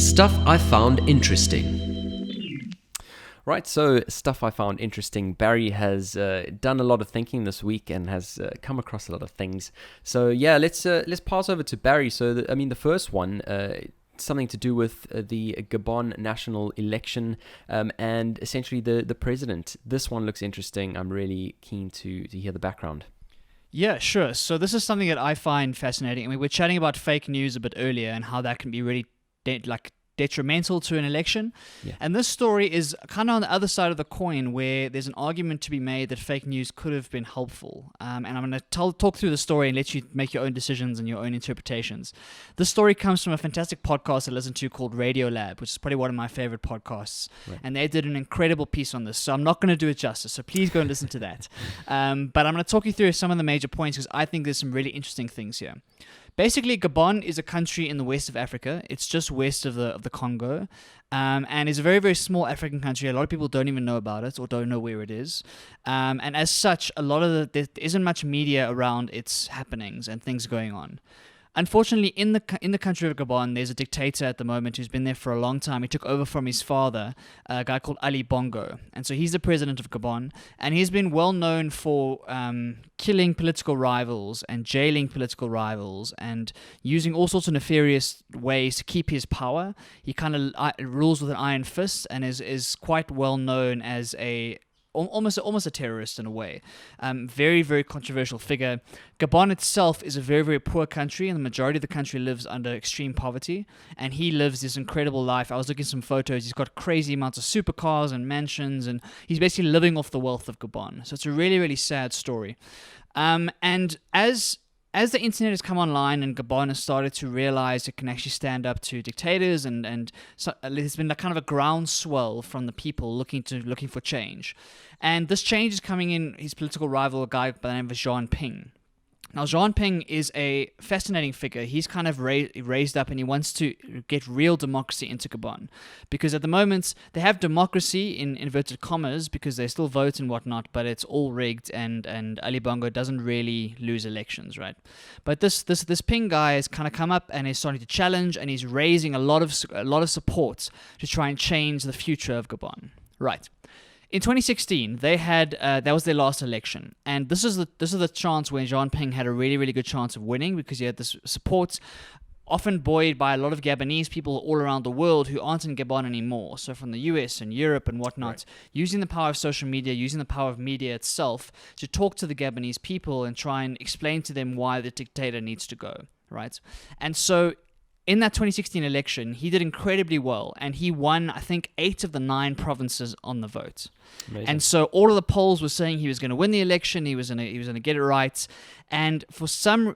Stuff I found interesting. Right, so stuff I found interesting. Barry has done a lot of thinking this week and has come across a lot of things. So yeah, let's pass over to Barry. So the first one, something to do with the Gabon national election and essentially the president. This one looks interesting. I'm really keen to hear the background. Yeah, sure. So this is something that I find fascinating. I mean, we're chatting about fake news a bit earlier and how that can be really detrimental to an election. Yeah. And this story is kind of on the other side of the coin, where there's an argument to be made that fake news could have been helpful. And I'm going to talk through the story and let you make your own decisions and your own interpretations. This story comes from a fantastic podcast I listen to called Radiolab, which is probably one of my favorite podcasts. Right. And they did an incredible piece on this. So I'm not going to do it justice. So please go and listen to that. But I'm going to talk you through some of the major points because I think there's some really interesting things here. Basically, Gabon is a country in the west of Africa. It's just west of the Congo, and is a very, very small African country. A lot of people don't even know about it or don't know where it is. And as such, there isn't much media around its happenings and things going on. Unfortunately, in the country of Gabon, there's a dictator at the moment who's been there for a long time. He took over from his father, a guy called Ali Bongo. And so he's the president of Gabon. And he's been well known for killing political rivals and jailing political rivals and using all sorts of nefarious ways to keep his power. He kind of rules with an iron fist and is quite well known as almost a terrorist in a way. Very, very controversial figure. Gabon itself is a very, very poor country, and the majority of the country lives under extreme poverty, and he lives this incredible life. I was looking at some photos. He's got crazy amounts of supercars and mansions, and he's basically living off the wealth of Gabon. So it's a really, really sad story. And as the internet has come online and Gabon has started to realize it can actually stand up to dictators, and so there's been a kind of a groundswell from the people looking for change. And this change is coming in his political rival, a guy by the name of Jean Ping. Now, Jean Ping is a fascinating figure. He's kind of raised up and he wants to get real democracy into Gabon. Because at the moment, they have democracy in inverted commas because they still vote and whatnot, but it's all rigged and Ali Bongo doesn't really lose elections, right? But this Ping guy has kind of come up and is starting to challenge, and he's raising a lot of support to try and change the future of Gabon. Right. In 2016, they had that was their last election, and this is the chance when Jean Ping had a really, really good chance of winning because he had this support, often buoyed by a lot of Gabonese people all around the world who aren't in Gabon anymore. So from the US and Europe and whatnot, right. Using the power of social media, using the power of media itself to talk to the Gabonese people and try and explain to them why the dictator needs to go, right? And so in that 2016 election, he did incredibly well, and he won, I think, 8 of the 9 provinces on the vote. Amazing. And so all of the polls were saying he was going to win the election, he was going to get it right, and for some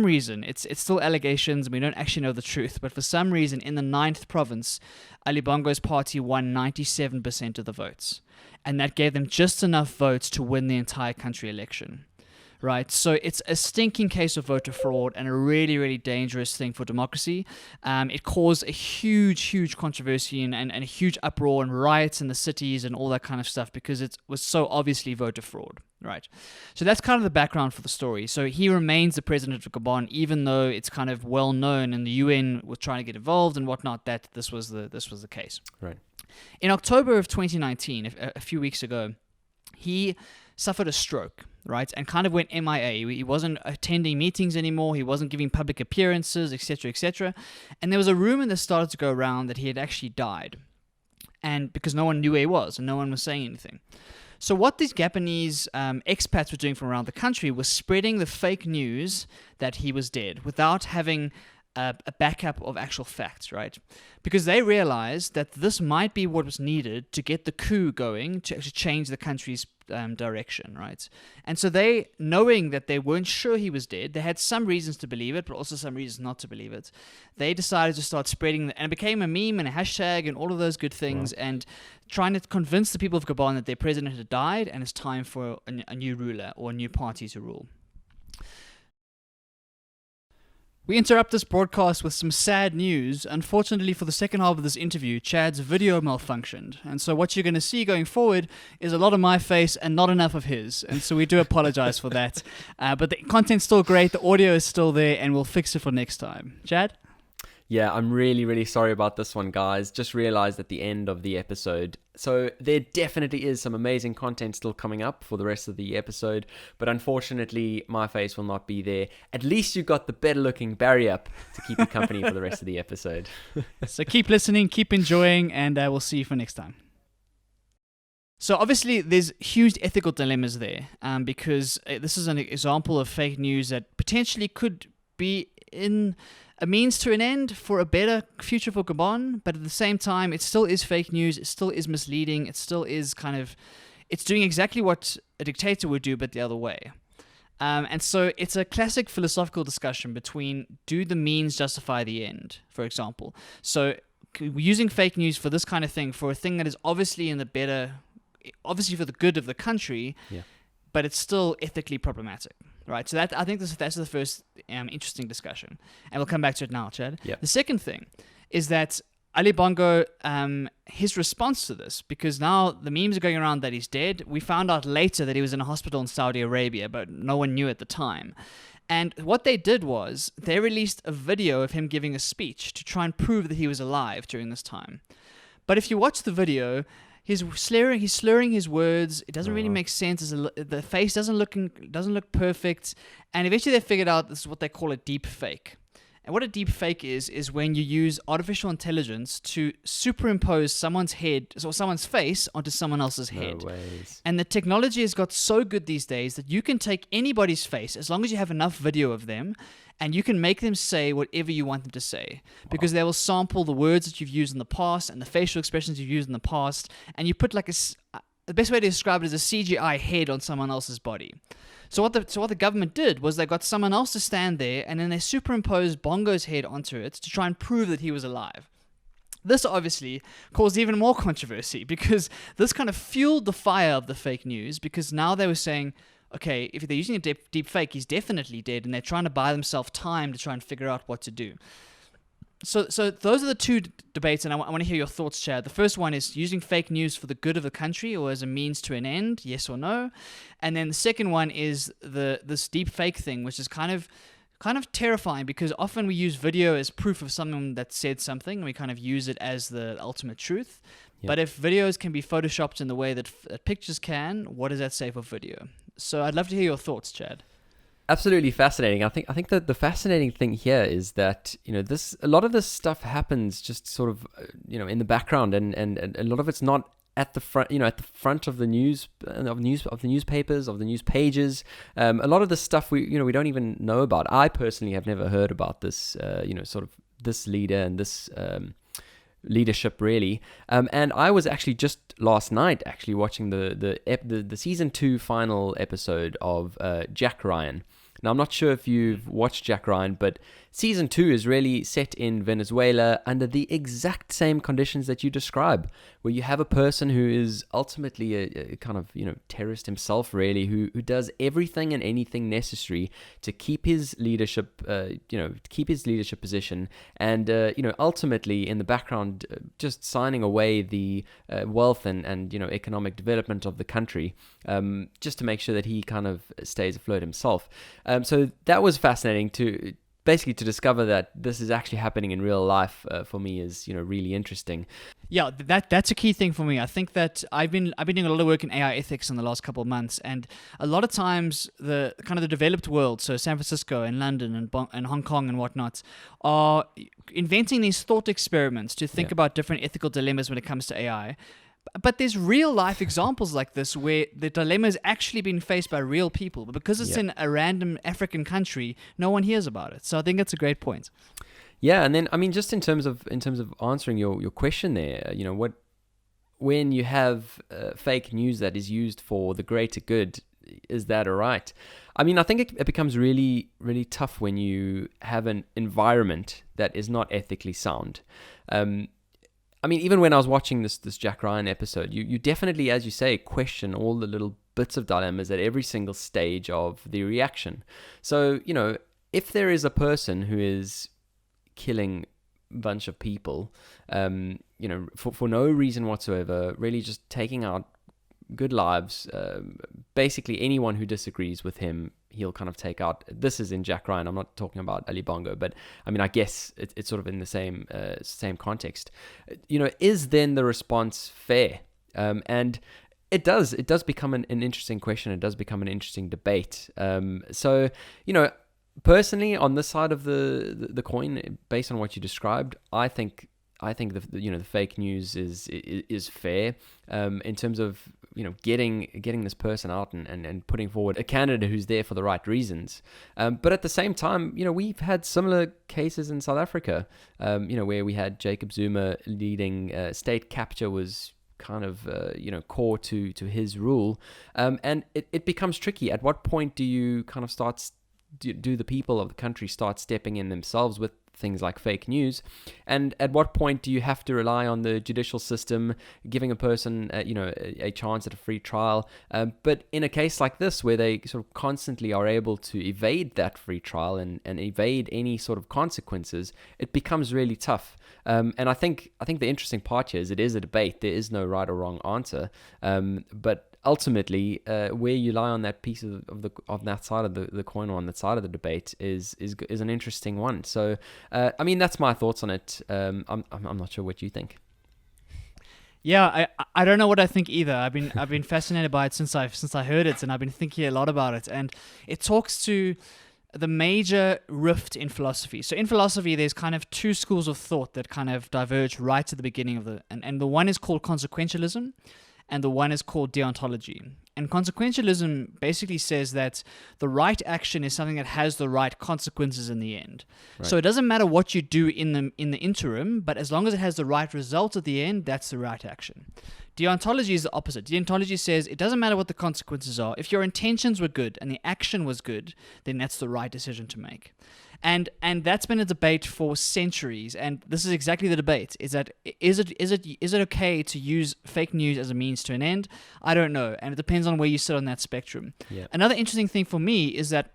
reason, it's still allegations, and we don't actually know the truth, but for some reason, in the 9th province, Ali Bongo's party won 97% of the votes, and that gave them just enough votes to win the entire country election. Right, so it's a stinking case of voter fraud and a really, really dangerous thing for democracy. It caused a huge controversy and a huge uproar and riots in the cities and all that kind of stuff because it was so obviously voter fraud. Right, so that's kind of the background for the story. So he remains the president of Gabon, even though it's kind of well known and the UN was trying to get involved and whatnot that this was the case. Right. In October of 2019, a few weeks ago, he suffered a stroke, right, and kind of went MIA. He wasn't attending meetings anymore, he wasn't giving public appearances, etc., and there was a rumor that started to go around that he had actually died, and because no one knew where he was, and no one was saying anything. So what these Gabonese expats were doing from around the country was spreading the fake news that he was dead, without having a backup of actual facts, right? Because they realized that this might be what was needed to get the coup going, to actually change the country's direction, right? And so they, knowing that they weren't sure he was dead, they had some reasons to believe it, but also some reasons not to believe it. They decided to start spreading, and it became a meme and a hashtag and all of those good things, wow. And trying to convince the people of Gabon that their president had died and it's time for a new ruler or a new party to rule. We interrupt this broadcast with some sad news. Unfortunately, for the second half of this interview, Chad's video malfunctioned. And so what you're going to see going forward is a lot of my face and not enough of his. And so we do apologize for that. But the content's still great, the audio is still there, and we'll fix it for next time. Chad? Yeah, I'm really, really sorry about this one, guys. Just realized at the end of the episode. So there definitely is some amazing content still coming up for the rest of the episode, but unfortunately, my face will not be there. At least you got the better-looking Barry up to keep you company for the rest of the episode. So keep listening, keep enjoying, and we'll see you for next time. So obviously, there's huge ethical dilemmas there, because this is an example of fake news that potentially could be in a means to an end for a better future for Gabon, but at the same time, it still is fake news, it still is misleading, it still is it's doing exactly what a dictator would do, but the other way. And so it's a classic philosophical discussion between, do the means justify the end, for example. So using fake news for this kind of thing, for a thing that is obviously obviously for the good of the country, but it's still ethically problematic. Right, so I think that's the first interesting discussion, and we'll come back to it now, Chad. Yep. The second thing is that Ali Bongo, his response to this, because now the memes are going around that he's dead. We found out later that he was in a hospital in Saudi Arabia, but no one knew at the time. And what they did was they released a video of him giving a speech to try and prove that he was alive during this time. But if you watch the video, he's slurring his words. It doesn't really make sense. The face doesn't look perfect. And eventually they figured out this is what they call a deep fake. And what a deep fake is when you use artificial intelligence to superimpose someone's head or someone's face onto someone else's head. No ways. And the technology has got so good these days that you can take anybody's face, as long as you have enough video of them, and you can make them say whatever you want them to say. Because they will sample the words that you've used in the past and the facial expressions you've used in the past, and you put the best way to describe it is a CGI head on someone else's body. So what the government did was they got someone else to stand there, and then they superimposed Bongo's head onto it to try and prove that he was alive. This obviously caused even more controversy, because this kind of fueled the fire of the fake news, because now they were saying, okay, if they're using a deep fake, he's definitely dead, and they're trying to buy themselves time to try and figure out what to do. So those are the two debates, and I want to hear your thoughts, Chad. The first one is using fake news for the good of the country or as a means to an end, yes or no. And then the second one is this deep fake thing, which is kind of terrifying, because often we use video as proof of someone that said something, and we kind of use it as the ultimate truth. Yep. But if videos can be photoshopped in the way that pictures can, what does that say for video? So I'd love to hear your thoughts, Chad. Absolutely fascinating. I think that the fascinating thing here is that a lot of this stuff happens just sort of in the background, and a lot of it's not at the front, at the front of the news of the newspapers, of the news pages. A lot of the stuff we don't even know about. I personally have never heard about this sort of this leader and this leadership really. And I was actually just last night watching the season 2 final episode of Jack Ryan. Now, I'm not sure if you've watched Jack Ryan, but season 2 is really set in Venezuela under the exact same conditions that you describe, where you have a person who is ultimately a kind of, terrorist himself, really, who does everything and anything necessary to keep his leadership, position, and, ultimately in the background, just signing away the wealth and economic development of the country, just to make sure that he kind of stays afloat himself. So that was fascinating to discover that this is actually happening in real life. For me is really interesting. Yeah, that's a key thing for me. I think that I've been doing a lot of work in AI ethics in the last couple of months, and a lot of times the developed world, so San Francisco and London and Hong Kong and whatnot, are inventing these thought experiments to think about different ethical dilemmas when it comes to AI. But there's real life examples like this where the dilemma is actually being faced by real people, but because it's in a random African country, no one hears about it. So I think that's a great point. Yeah, and then just in terms of answering your question there, when you have fake news that is used for the greater good, is that all right? I think it becomes really, really tough when you have an environment that is not ethically sound. Even when I was watching this Jack Ryan episode, you definitely, as you say, question all the little bits of dilemmas at every single stage of the reaction. So, if there is a person who is killing a bunch of people, for no reason whatsoever, really just taking out good lives. Basically, anyone who disagrees with him, he'll kind of take out. This is in Jack Ryan. I'm not talking about Ali Bongo, but I mean, I guess it's sort of in the same context. Is then the response fair? And it does become an interesting question. It does become an interesting debate. So, personally, on this side of the coin, based on what you described, I think the fake news is fair in terms of getting this person out and putting forward a candidate who's there for the right reasons. But at the same time, we've had similar cases in South Africa, where we had Jacob Zuma leading state capture was kind of core to his rule, and it becomes tricky. At what point do you kind of do the people of the country start stepping in themselves with things like fake news, and at what point do you have to rely on the judicial system giving a person a chance at a free trial, but in a case like this where they sort of constantly are able to evade that free trial and evade any sort of consequences, it becomes really tough. And I think the interesting part here is it is a debate. There is no right or wrong answer, but ultimately, where you lie on that piece of that side of the coin, or on that side of the debate, is an interesting one. So, I mean, that's my thoughts on it. I'm not sure what you think. Yeah, I don't know what I think either. I've been fascinated by it since I heard it, and I've been thinking a lot about it. And it talks to the major rift in philosophy. So in philosophy, there's kind of two schools of thought that kind of diverge right at the beginning of and the one is called consequentialism, and the one is called deontology. And consequentialism basically says that the right action is something that has the right consequences in the end. Right. So it doesn't matter what you do in the interim, but as long as it has the right result at the end, that's the right action. Deontology is the opposite. Deontology says it doesn't matter what the consequences are. If your intentions were good and the action was good, then that's the right decision to make. And that's been a debate for centuries, and this is exactly the debate: is it okay to use fake news as a means to an end? I don't know, and it depends on where you sit on that spectrum. Yeah. Another interesting thing for me is that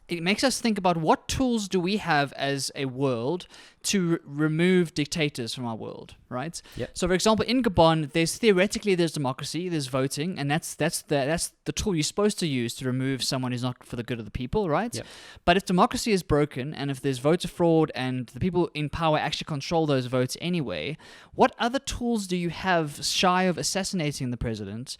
it makes us think about what tools do we have as a world to remove dictators from our world, right? Yep. So, for example, in Gabon, there's democracy, there's voting, and that's the tool you're supposed to use to remove someone who's not for the good of the people, right? Yep. But if democracy is broken, and if there's voter fraud, and the people in power actually control those votes anyway, what other tools do you have shy of assassinating the president?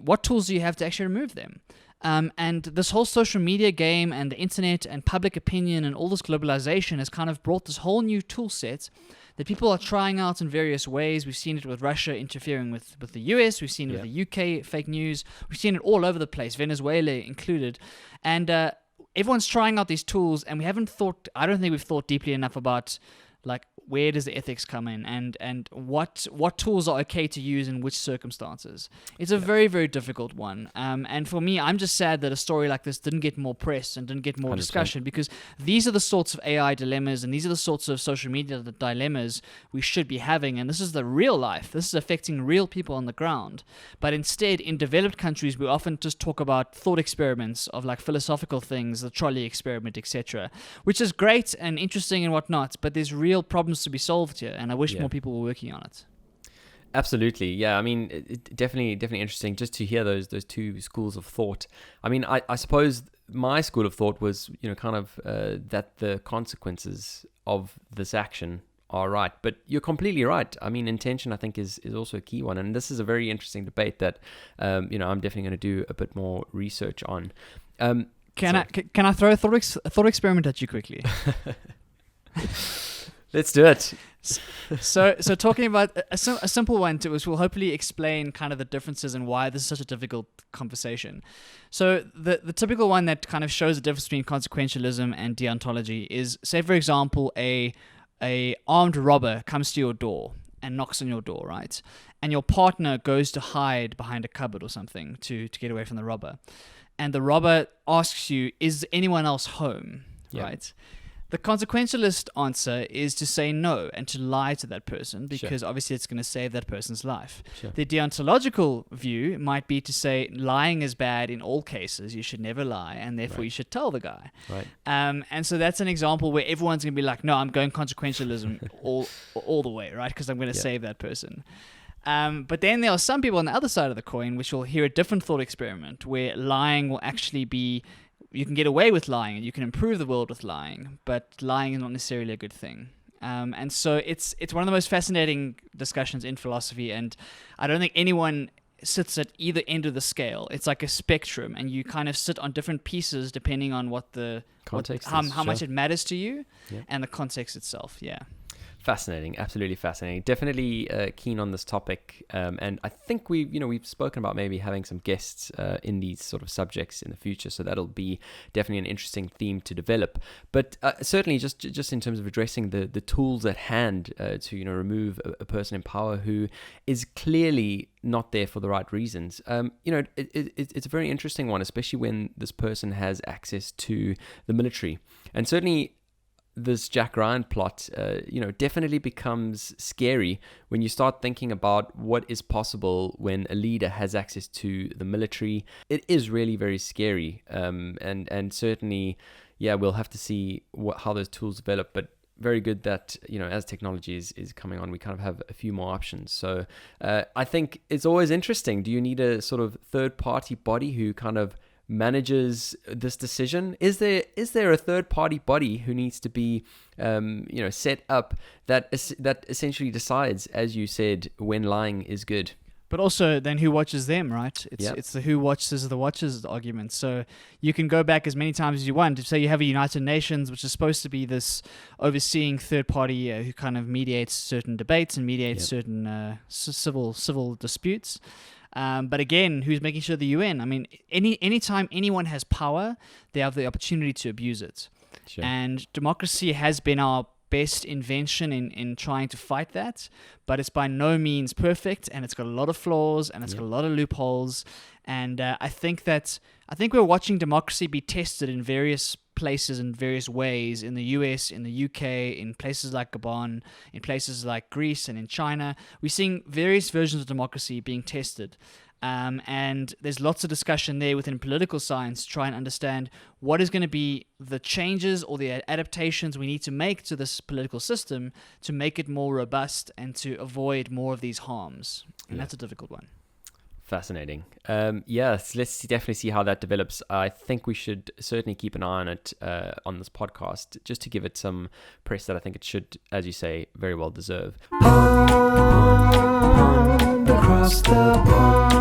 What tools do you have to actually remove them? And this whole social media game and the internet and public opinion and all this globalization has kind of brought this whole new tool set that people are trying out in various ways. We've seen it with Russia interfering with the US. We've seen it with the UK fake news. We've seen it all over the place, Venezuela included. And everyone's trying out these tools, and I don't think we've thought deeply enough about, like, where does the ethics come in, and what tools are okay to use in which circumstances. It's a very, very difficult one. And for me, I'm just sad that a story like this didn't get more press and didn't get more 100%. Discussion, because these are the sorts of AI dilemmas, and these are the sorts of social media dilemmas we should be having. And this is the real life. This is affecting real people on the ground. But instead, in developed countries, we often just talk about thought experiments of, like, philosophical things, the trolley experiment, etc., which is great and interesting and whatnot, but there's real problems to be solved here, and I wish more people were working on it. Absolutely, yeah. I mean, it definitely interesting just to hear those two schools of thought. I mean, I suppose my school of thought was, kind of that the consequences of this action are right, but you're completely right. I mean, intention, I think, is also a key one, and this is a very interesting debate that I'm definitely going to do a bit more research on. Can I throw a thought experiment at you quickly? Let's do it. So talking about a simple one which will hopefully explain kind of the differences and why this is such a difficult conversation. So the typical one that kind of shows the difference between consequentialism and deontology is, say, for example, a armed robber comes to your door and knocks on your door, right? And your partner goes to hide behind a cupboard or something to get away from the robber. And the robber asks you, is anyone else home, right? The consequentialist answer is to say no and to lie to that person, because obviously it's going to save that person's life. The deontological view might be to say lying is bad in all cases. You should never lie, and therefore you should tell the guy. Right. And so that's an example where everyone's going to be like, no, I'm going consequentialism all the way, right? Because I'm going to save that person. But then there are some people on the other side of the coin which will hear a different thought experiment where lying will actually be, you can get away with lying and you can improve the world with lying, but lying is not necessarily a good thing. And so it's one of the most fascinating discussions in philosophy, and I don't think anyone sits at either end of the scale. It's like a spectrum, and you kind of sit on different pieces depending on what the context how much it matters to you, yeah, and the context itself. Yeah. Fascinating, absolutely fascinating. Definitely keen on this topic, and I think we've spoken about maybe having some guests in these sort of subjects in the future. So that'll be definitely an interesting theme to develop. But certainly, just in terms of addressing the tools at hand to remove a person in power who is clearly not there for the right reasons. It's a very interesting one, especially when this person has access to the military, and certainly this Jack Ryan plot, definitely becomes scary when you start thinking about what is possible when a leader has access to the military. It is really very scary, and certainly, we'll have to see how those tools develop. But very good that as technology is coming on, we kind of have a few more options. So I think it's always interesting. Do you need a sort of third-party body who kind of manages this decision? Is there a third-party body who needs to be set up that essentially decides, as you said, when lying is good? But also, then who watches them, right? It's the who watches the watchers argument. So you can go back as many times as you want. Say you have a United Nations, which is supposed to be this overseeing third party who kind of mediates certain debates and mediates certain civil disputes. But again, who's making sure the UN? I mean, anytime anyone has power, they have the opportunity to abuse it. Sure. And democracy has been our best invention in trying to fight that, but it's by no means perfect, and it's got a lot of flaws, and it's got a lot of loopholes. And I think we're watching democracy be tested in various places in various ways, in the US, in the UK, in places like Gabon, in places like Greece, and in China. We're seeing various versions of democracy being tested. And there's lots of discussion there within political science to try and understand what is going to be the changes or the adaptations we need to make to this political system to make it more robust and to avoid more of these harms. And that's a difficult one. Fascinating. Let's definitely see how that develops. I think we should certainly keep an eye on it on this podcast, just to give it some press that I think it should, as you say, very well deserve. Across the pond.